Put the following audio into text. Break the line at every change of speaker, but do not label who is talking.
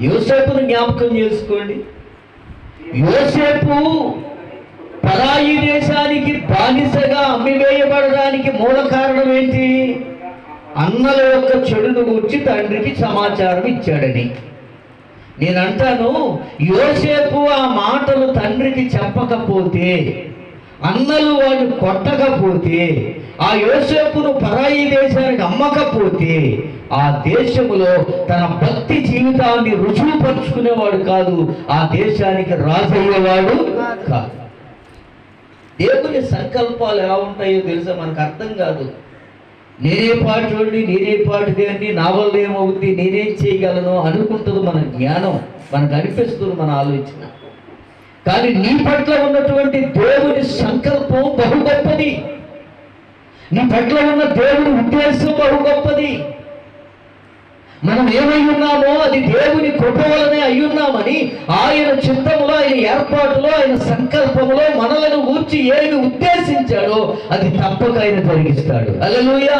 యోసేపును జ్ఞాపకం చేసుకోండి. యోసేపు పరాయి దేశానికి బానిసగా అమ్మివేయబడడానికి మూల కారణం ఏంటి? అన్నల యొక్క చెడును గురించి తండ్రికి సమాచారం ఇచ్చాడని. నేనంటాను, యోసేపు ఆ మాటలు తండ్రికి చెప్పకపోతే, అన్నలు వాడు కొట్టకపోతే, ఆ యోసేపును పరాయి దేశానికి అమ్మకపోతే, ఆ దేశములో తన భక్తి జీవితాన్ని రుజువుపరుచుకునేవాడు కాదు, ఆ దేశానికి రాజయ్యేవాడు కాదు. దేవుని సంకల్పాలు ఎలా ఉంటాయో తెలుసా? మనకు అర్థం కాదు. నేనే పాటోడిని, నేనే పాటిదేంటి, నా వల్ల ఏమవుద్ది, నేనేం చేయగలను అనుకుంటుంది మన జ్ఞానం, మనకు అనిపిస్తుంది మన ఆలోచన. కానీ నీ పట్ల ఉన్నటువంటి దేవుని సంకల్పం బహు గొప్పది. నీ పట్ల ఉన్న దేవుని ఉద్దేశం బహు గొప్పది. మనం ఏమై ఉన్నామో అది దేవుని కృప వలనే అయ్యున్నామని ఆయన చిత్తములో, ఆయన ఏర్పాటులో, ఆయన సంకల్పములో మనలను గూర్చి ఏమి ఉద్దేశించాడో అది తప్పక ఆయన జరిగిస్తాడు. హల్లెలూయా.